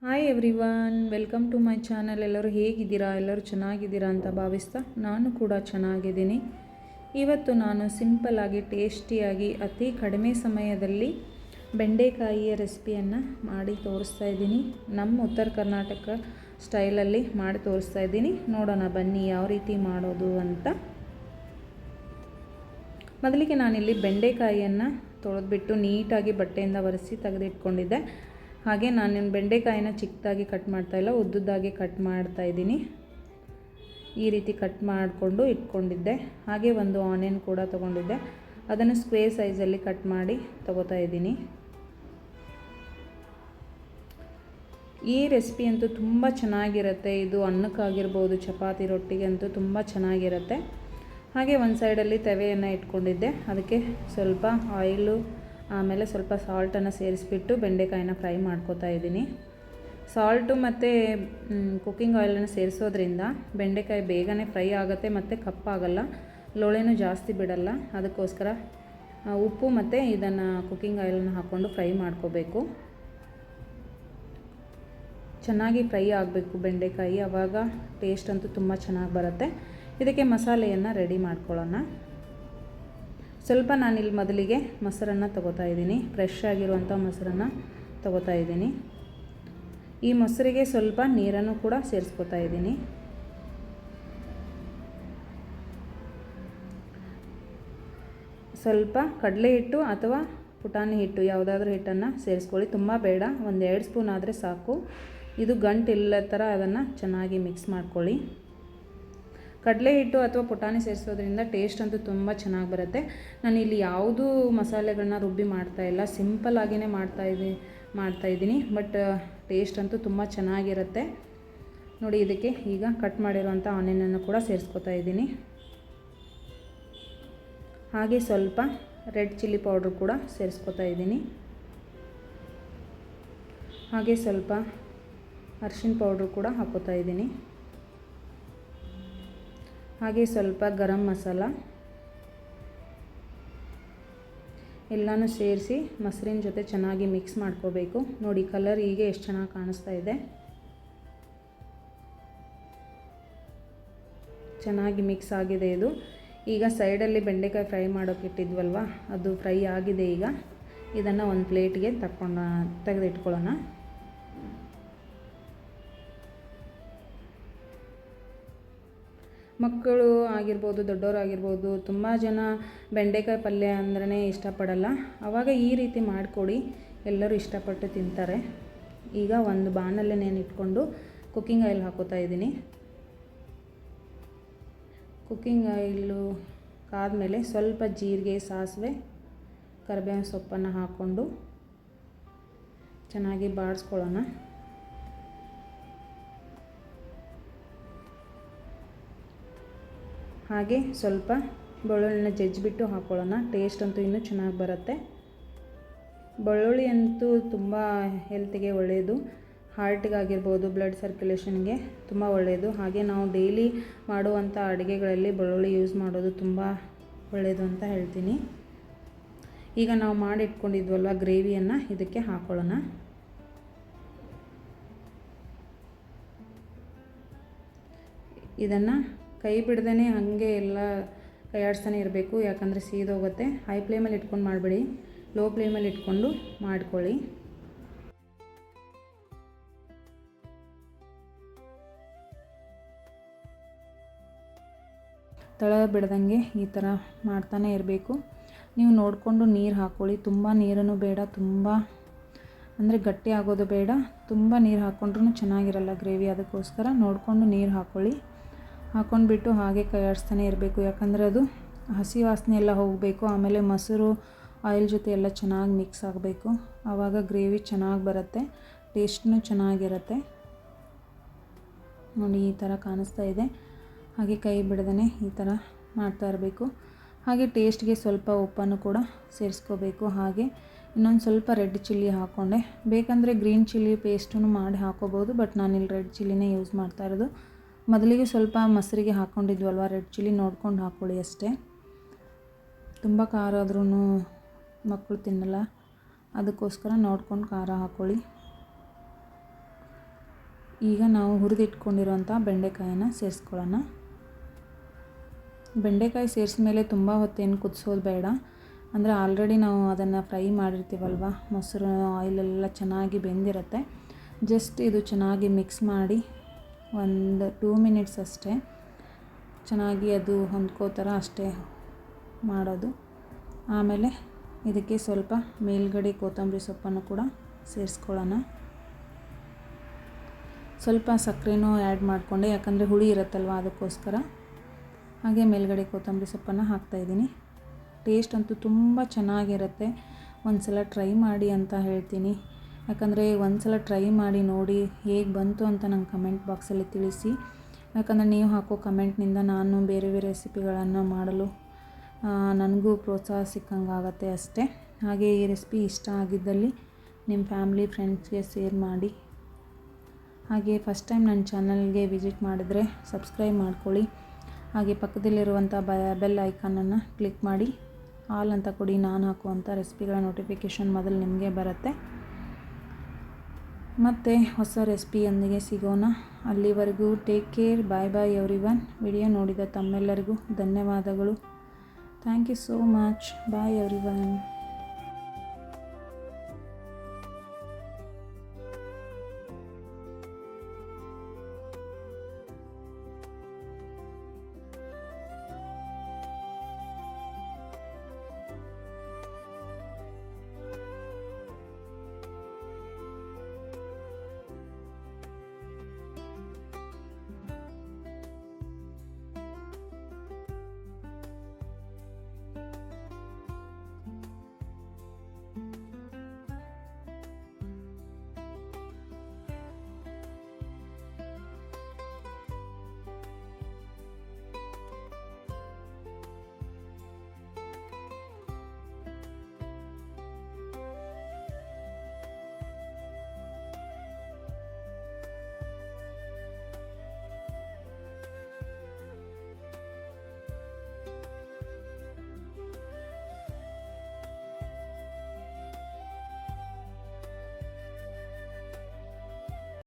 Hi everyone, welcome to my channel. ಎಲ್ಲರೂ ಹೇಗಿದ್ದೀರಾ? ಎಲ್ಲರೂ ಚೆನ್ನಾಗಿದ್ದೀರಾ ಅಂತ ಭಾವಿಸ್ತಾ ನಾನು ಕೂಡ ಚೆನ್ನಾಗಿದ್ದೀನಿ. ಇವತ್ತು ನಾನು ಸಿಂಪಲ್ಲಾಗಿ ಟೇಸ್ಟಿಯಾಗಿ ಅತಿ ಕಡಿಮೆ ಸಮಯದಲ್ಲಿ ಬೆಂಡೆಕಾಯಿಯ ರೆಸಿಪಿಯನ್ನು ಮಾಡಿ ತೋರಿಸ್ತಾ ಇದ್ದೀನಿ. ನಮ್ಮ ಉತ್ತರ ಕರ್ನಾಟಕ ಸ್ಟೈಲಲ್ಲಿ ಮಾಡಿ ತೋರಿಸ್ತಾ ಇದ್ದೀನಿ. ನೋಡೋಣ ಬನ್ನಿ ಯಾವ ರೀತಿ ಮಾಡೋದು ಅಂತ. ಮೊದಲಿಗೆ ನಾನಿಲ್ಲಿ ಬೆಂಡೆಕಾಯಿಯನ್ನು ತೊಳೆದ್ಬಿಟ್ಟು ನೀಟಾಗಿ ಬಟ್ಟೆಯಿಂದ ಒರೆಸಿ ತೆಗೆದಿಟ್ಕೊಂಡಿದ್ದೆ. ಹಾಗೆ ನಾನು ಬೆಂಡೆಕಾಯಿನ ಚಿಕ್ಕದಾಗಿ ಕಟ್ ಮಾಡ್ತಾಯಿಲ್ಲ, ಉದ್ದುದ್ದಾಗಿ ಕಟ್ ಮಾಡ್ತಾಯಿದ್ದೀನಿ. ಈ ರೀತಿ ಕಟ್ ಮಾಡಿಕೊಂಡು ಇಟ್ಕೊಂಡಿದ್ದೆ. ಹಾಗೆ ಒಂದು ಆನಿಯನ್ ಕೂಡ ತೊಗೊಂಡಿದ್ದೆ, ಅದನ್ನು ಸ್ಕ್ವೇರ್ ಸೈಜಲ್ಲಿ ಕಟ್ ಮಾಡಿ ತೊಗೋತಾ ಇದ್ದೀನಿ. ಈ ರೆಸಿಪಿ ಅಂತೂ ತುಂಬ ಚೆನ್ನಾಗಿರುತ್ತೆ. ಇದು ಅನ್ನಕ್ಕಾಗಿರ್ಬೋದು, ಚಪಾತಿ ರೊಟ್ಟಿಗೆ ಅಂತೂ ತುಂಬ ಚೆನ್ನಾಗಿರುತ್ತೆ. ಹಾಗೆ ಒಂದು ಸೈಡಲ್ಲಿ ತವೆಯನ್ನು ಇಟ್ಕೊಂಡಿದ್ದೆ, ಅದಕ್ಕೆ ಸ್ವಲ್ಪ ಆಯಿಲು ಆಮೇಲೆ ಸ್ವಲ್ಪ ಸಾಲ್ಟನ್ನು ಸೇರಿಸ್ಬಿಟ್ಟು ಬೆಂಡೆಕಾಯಿನ ಫ್ರೈ ಮಾಡ್ಕೋತಾ ಇದ್ದೀನಿ. ಸಾಲ್ಟು ಮತ್ತು ಕುಕ್ಕಿಂಗ್ ಆಯಿಲನ್ನು ಸೇರಿಸೋದ್ರಿಂದ ಬೆಂಡೆಕಾಯಿ ಬೇಗನೆ ಫ್ರೈ ಆಗುತ್ತೆ ಮತ್ತು ಕಪ್ಪಾಗಲ್ಲ, ಲೋಳೆನೂ ಜಾಸ್ತಿ ಬಿಡಲ್ಲ. ಅದಕ್ಕೋಸ್ಕರ ಉಪ್ಪು ಮತ್ತು ಇದನ್ನು ಕುಕ್ಕಿಂಗ್ ಆಯಿಲನ್ನು ಹಾಕ್ಕೊಂಡು ಫ್ರೈ ಮಾಡ್ಕೋಬೇಕು. ಚೆನ್ನಾಗಿ ಫ್ರೈ ಆಗಬೇಕು ಬೆಂಡೆಕಾಯಿ, ಆವಾಗ ಟೇಸ್ಟ್ ಅಂತೂ ತುಂಬ ಚೆನ್ನಾಗಿ ಬರುತ್ತೆ. ಇದಕ್ಕೆ ಮಸಾಲೆಯನ್ನು ರೆಡಿ ಮಾಡ್ಕೊಳ್ಳೋಣ. ಸ್ವಲ್ಪ ನಾನಿಲ್ಲಿ ಮೊದಲಿಗೆ ಮೊಸರನ್ನು ತೊಗೋತಾ ಇದ್ದೀನಿ. ಫ್ರೆಶ್ ಆಗಿರುವಂಥ ಮೊಸರನ್ನು ತೊಗೋತಾ ಇದ್ದೀನಿ. ಈ ಮೊಸರಿಗೆ ಸ್ವಲ್ಪ ನೀರನ್ನು ಕೂಡ ಸೇರಿಸ್ಕೊತಾ ಇದ್ದೀನಿ. ಸ್ವಲ್ಪ ಕಡಲೆ ಹಿಟ್ಟು ಅಥವಾ ಪುಟಾಣಿ ಹಿಟ್ಟು ಯಾವುದಾದ್ರೂ ಹಿಟ್ಟನ್ನು ಸೇರಿಸ್ಕೊಳ್ಳಿ, ತುಂಬ ಬೇಡ, ಒಂದು 2 ಸ್ಪೂನ್ ಆದರೆ ಸಾಕು. ಇದು ಗಂಟಿಲ್ಲ ಥರ ಅದನ್ನು ಚೆನ್ನಾಗಿ ಮಿಕ್ಸ್ ಮಾಡ್ಕೊಳ್ಳಿ. ಕಡಲೆ ಹಿಟ್ಟು ಅಥವಾ ಪುಟಾಣಿ ಸೇರಿಸೋದ್ರಿಂದ ಟೇಸ್ಟ್ ಅಂತೂ ತುಂಬ ಚೆನ್ನಾಗಿ ಬರುತ್ತೆ. ನಾನಿಲ್ಲಿ ಯಾವುದೂ ಮಸಾಲೆಗಳನ್ನ ರುಬ್ಬಿ ಮಾಡ್ತಾಯಿಲ್ಲ, ಸಿಂಪಲ್ಲಾಗಿಯೇ ಮಾಡ್ತಾಯಿದ್ದೀನಿ. ಬಟ್ ಟೇಸ್ಟ್ ಅಂತೂ ತುಂಬ ಚೆನ್ನಾಗಿರುತ್ತೆ. ನೋಡಿ, ಇದಕ್ಕೆ ಈಗ ಕಟ್ ಮಾಡಿರುವಂಥ ಆನಿಯನನ್ನು ಕೂಡ ಸೇರಿಸ್ಕೊತಾ ಇದ್ದೀನಿ. ಹಾಗೆ ಸ್ವಲ್ಪ ರೆಡ್ ಚಿಲ್ಲಿ ಪೌಡ್ರ್ ಕೂಡ ಸೇರಿಸ್ಕೊತಾ ಇದ್ದೀನಿ. ಹಾಗೆ ಸ್ವಲ್ಪ ಅರಿಶಿನ ಪೌಡ್ರು ಕೂಡ ಹಾಕ್ಕೋತಾ ಇದ್ದೀನಿ. ಹಾಗೆ ಸ್ವಲ್ಪ ಗರಂ ಮಸಾಲ ಎಲ್ಲನೂ ಸೇರಿಸಿ ಮೊಸರಿನ ಜೊತೆ ಚೆನ್ನಾಗಿ ಮಿಕ್ಸ್ ಮಾಡ್ಕೋಬೇಕು. ನೋಡಿ, ಕಲರ್ ಹೀಗೆ ಎಷ್ಟು ಚೆನ್ನಾಗಿ ಕಾಣಿಸ್ತಾ ಇದೆ. ಚೆನ್ನಾಗಿ ಮಿಕ್ಸ್ ಆಗಿದೆ ಇದು. ಈಗ ಸೈಡಲ್ಲಿ ಬೆಂಡೆಕಾಯಿ ಫ್ರೈ ಮಾಡೋಕೆ ಇಟ್ಟಿದ್ವಲ್ವ, ಅದು ಫ್ರೈ ಆಗಿದೆ. ಈಗ ಇದನ್ನು ಒಂದು ಪ್ಲೇಟ್ಗೆ ತೆಗೆದಿಟ್ಕೊಳ್ಳೋಣ. ಮಕ್ಕಳು ಆಗಿರ್ಬೋದು, ದೊಡ್ಡವರು ಆಗಿರ್ಬೋದು, ತುಂಬ ಜನ ಬೆಂಡೆಕಾಯಿ ಪಲ್ಯ ಅಂದ್ರೇ ಇಷ್ಟಪಡಲ್ಲ. ಆವಾಗ ಈ ರೀತಿ ಮಾಡಿಕೊಡಿ, ಎಲ್ಲರೂ ಇಷ್ಟಪಟ್ಟು ತಿಂತಾರೆ. ಈಗ ಒಂದು ಬಾಣಲೆಯನ್ನು ಇಟ್ಕೊಂಡು ಕುಕ್ಕಿಂಗ್ ಆಯಿಲ್ ಹಾಕೋತಾ ಇದ್ದೀನಿ. ಕುಕ್ಕಿಂಗ್ ಆಯಿಲು ಕಾದ್ಮೇಲೆ ಸ್ವಲ್ಪ ಜೀರಿಗೆ, ಸಾಸಿವೆ, ಕರಿಬೇವಿನ ಸೊಪ್ಪನ್ನು ಹಾಕ್ಕೊಂಡು ಚೆನ್ನಾಗಿ ಬಾಡಿಸ್ಕೊಳ್ಳೋಣ. ಹಾಗೆ ಸ್ವಲ್ಪ ಬೆಳ್ಳುಳ್ಳಿನ ಜಜ್ಜಿಬಿಟ್ಟು ಹಾಕ್ಕೊಳ್ಳೋಣ. ಟೇಸ್ಟ್ ಅಂತೂ ಇನ್ನೂ ಚೆನ್ನಾಗಿ ಬರುತ್ತೆ. ಬೆಳ್ಳುಳ್ಳಿ ಅಂತೂ ತುಂಬ ಹೆಲ್ತಿಗೆ ಒಳ್ಳೆಯದು, ಹಾರ್ಟಿಗಾಗಿರ್ಬೋದು, ಬ್ಲಡ್ ಸರ್ಕ್ಯುಲೇಷನ್ಗೆ ತುಂಬ ಒಳ್ಳೆಯದು. ಹಾಗೆ ನಾವು ಡೈಲಿ ಮಾಡುವಂಥ ಅಡುಗೆಗಳಲ್ಲಿ ಬೆಳ್ಳುಳ್ಳಿ ಯೂಸ್ ಮಾಡೋದು ತುಂಬ ಒಳ್ಳೆಯದು ಅಂತ ಹೇಳ್ತೀನಿ. ಈಗ ನಾವು ಮಾಡಿಟ್ಕೊಂಡಿದ್ವಲ್ವ ಗ್ರೇವಿಯನ್ನು ಇದಕ್ಕೆ ಹಾಕ್ಕೊಳ್ಳೋಣ. ಇದನ್ನು ಕೈ ಬಿಡ್ದೇ ಹಾಗೆ ಎಲ್ಲ ಕೈಯಾಡಿಸ್ತಾನೆ ಇರಬೇಕು, ಯಾಕಂದರೆ ಸೀದೋಗುತ್ತೆ. ಹೈ ಫ್ಲೇಮಲ್ಲಿ ಇಟ್ಕೊಂಡು ಮಾಡಬೇಡಿ, ಲೋ ಫ್ಲೇಮಲ್ಲಿ ಇಟ್ಕೊಂಡು ಮಾಡ್ಕೊಳ್ಳಿ. ತಳ ಬಿಡ್ದಂಗೆ ಈ ಥರ ಮಾಡ್ತಾನೆ ಇರಬೇಕು. ನೀವು ನೋಡಿಕೊಂಡು ನೀರು ಹಾಕ್ಕೊಳ್ಳಿ. ತುಂಬ ನೀರನ್ನು ಬೇಡ, ತುಂಬ ಅಂದರೆ ಗಟ್ಟಿ ಆಗೋದು ಬೇಡ, ತುಂಬ ನೀರು ಹಾಕ್ಕೊಂಡ್ರೂ ಚೆನ್ನಾಗಿರಲ್ಲ ಗ್ರೇವಿ. ಅದಕ್ಕೋಸ್ಕರ ನೋಡಿಕೊಂಡು ನೀರು ಹಾಕ್ಕೊಂಡ್ಬಿಟ್ಟು ಹಾಗೆ ಕೈಯಾಡಿಸ್ತಾನೆ ಇರಬೇಕು, ಯಾಕಂದರೆ ಅದು ಹಸಿ ವಾಸನೆ ಎಲ್ಲ ಹೋಗಬೇಕು. ಆಮೇಲೆ ಮೊಸರು ಆಯಿಲ್ ಜೊತೆ ಎಲ್ಲ ಚೆನ್ನಾಗಿ ಮಿಕ್ಸ್ ಆಗಬೇಕು, ಆವಾಗ ಗ್ರೇವಿ ಚೆನ್ನಾಗಿ ಬರುತ್ತೆ, ಟೇಸ್ಟ್ನೂ ಚೆನ್ನಾಗಿರುತ್ತೆ. ನೋಡಿ, ಈ ಥರ ಕಾಣಿಸ್ತಾ ಇದೆ. ಹಾಗೆ ಕೈ ಬಿಡದೇ ಈ ಥರ ಮಾಡ್ತಾ ಇರಬೇಕು. ಹಾಗೆ ಟೇಸ್ಟ್ಗೆ ಸ್ವಲ್ಪ ಉಪ್ಪನ್ನು ಕೂಡ ಸೇರಿಸ್ಕೋಬೇಕು. ಹಾಗೆ ಇನ್ನೊಂದು ಸ್ವಲ್ಪ ರೆಡ್ ಚಿಲ್ಲಿ ಹಾಕ್ಕೊಂಡೆ, ಬೇಕಂದರೆ ಗ್ರೀನ್ ಚಿಲ್ಲಿ ಪೇಸ್ಟನ್ನು ಮಾಡಿ ಹಾಕ್ಕೋಬೋದು. ಬಟ್ ನಾನಿಲ್ಲಿ ರೆಡ್ ಚಿಲ್ಲಿನೇ ಯೂಸ್ ಮಾಡ್ತಾ ಇರೋದು. ಮೊದಲಿಗೆ ಸ್ವಲ್ಪ ಮೊಸರಿಗೆ ಹಾಕ್ಕೊಂಡಿದ್ವಲ್ವ ರೆಡ್ ಚಿಲ್ಲಿ, ನೋಡ್ಕೊಂಡು ಹಾಕ್ಕೊಳ್ಳಿ ಅಷ್ಟೇ. ತುಂಬ ಖಾರ ಆದ್ರೂ ಮಕ್ಕಳು ತಿನ್ನಲ್ಲ, ಅದಕ್ಕೋಸ್ಕರ ನೋಡ್ಕೊಂಡು ಖಾರ ಹಾಕ್ಕೊಳ್ಳಿ. ಈಗ ನಾವು ಹುರಿದಿಟ್ಕೊಂಡಿರೋಂಥ ಬೆಂಡೆಕಾಯನ್ನು ಸೇರಿಸ್ಕೊಳ್ಳೋಣ. ಬೆಂಡೆಕಾಯಿ ಸೇರಿಸಿದ ಮೇಲೆ ತುಂಬ ಹೊತ್ತೇನು ಕುದಿಸೋದು ಬೇಡ. ಅಂದರೆ ಆಲ್ರೆಡಿ ನಾವು ಅದನ್ನು ಫ್ರೈ ಮಾಡಿರ್ತೀವಲ್ವ, ಮೊಸರು ಆಯಿಲೆಲ್ಲ ಚೆನ್ನಾಗಿ ಬೆಂದಿರುತ್ತೆ. ಜಸ್ಟ್ ಇದು ಚೆನ್ನಾಗಿ ಮಿಕ್ಸ್ ಮಾಡಿ ಒಂದು 2 ಮಿನಿಟ್ಸ್ ಅಷ್ಟೇ ಚೆನ್ನಾಗಿ ಅದು ಹೊಂದ್ಕೋ ಥರ ಅಷ್ಟೇ ಮಾಡೋದು. ಆಮೇಲೆ ಇದಕ್ಕೆ ಸ್ವಲ್ಪ ಮೇಲ್ಗಡೆ ಕೊತ್ತಂಬರಿ ಸೊಪ್ಪನ್ನು ಕೂಡ ಸೇರಿಸ್ಕೊಳ್ಳೋಣ. ಸ್ವಲ್ಪ ಸಕ್ಕರೆನೂ ಆ್ಯಡ್ ಮಾಡಿಕೊಂಡೆ, ಯಾಕಂದರೆ ಹುಳಿ ಇರುತ್ತಲ್ವ ಅದಕ್ಕೋಸ್ಕರ. ಹಾಗೆ ಮೇಲ್ಗಡೆ ಕೊತ್ತಂಬರಿ ಸೊಪ್ಪನ್ನು ಹಾಕ್ತಾಯಿದ್ದೀನಿ. ಟೇಸ್ಟ್ ಅಂತೂ ತುಂಬ ಚೆನ್ನಾಗಿರುತ್ತೆ. ಒಂದು ಸಲ ಟ್ರೈ ಮಾಡಿ ಅಂತ ಹೇಳ್ತೀನಿ. ಯಾಕಂದರೆ ಒಂದು ಸಲ ಟ್ರೈ ಮಾಡಿ ನೋಡಿ ಹೇಗೆ ಬಂತು ಅಂತ ನಂಗೆ ಕಮೆಂಟ್ ಬಾಕ್ಸಲ್ಲಿ ತಿಳಿಸಿ. ಯಾಕಂದರೆ ನೀವು ಹಾಕೋ ಕಮೆಂಟ್ನಿಂದ ನಾನು ಬೇರೆ ಬೇರೆ ರೆಸಿಪಿಗಳನ್ನು ಮಾಡಲು ನನಗೂ ಪ್ರೋತ್ಸಾಹ ಸಿಕ್ಕಂಗಾಗತ್ತೆ ಅಷ್ಟೇ. ಹಾಗೆ ಈ ರೆಸಿಪಿ ಇಷ್ಟ ಆಗಿದ್ದಲ್ಲಿ ನಿಮ್ಮ ಫ್ಯಾಮ್ಲಿ ಫ್ರೆಂಡ್ಸ್ಗೆ ಶೇರ್ ಮಾಡಿ. ಹಾಗೆ ಫಸ್ಟ್ ಟೈಮ್ ನನ್ನ ಚಾನಲ್ಗೆ ವಿಸಿಟ್ ಮಾಡಿದರೆ ಸಬ್ಸ್ಕ್ರೈಬ್ ಮಾಡ್ಕೊಳ್ಳಿ. ಹಾಗೆ ಪಕ್ಕದಲ್ಲಿರುವಂಥ ಬೆಲ್ ಐಕಾನನ್ನು ಕ್ಲಿಕ್ ಮಾಡಿ ಆಲ್ ಅಂತ ಕೊಡಿ. ನಾನು ಹಾಕುವಂಥ ರೆಸಿಪಿಗಳ ನೋಟಿಫಿಕೇಷನ್ ಮೊದಲು ನಿಮಗೆ ಬರುತ್ತೆ. ಮತ್ತು ಹೊಸ ರೆಸಿಪಿಯೊಂದಿಗೆ ಸಿಗೋಣ. ಅಲ್ಲಿವರೆಗೂ take care. Bye bye everyone. Video ನೋಡಿದ ತಮ್ಮೆಲ್ಲರಿಗೂ ಧನ್ಯವಾದಗಳು. Thank you so much. Bye everyone.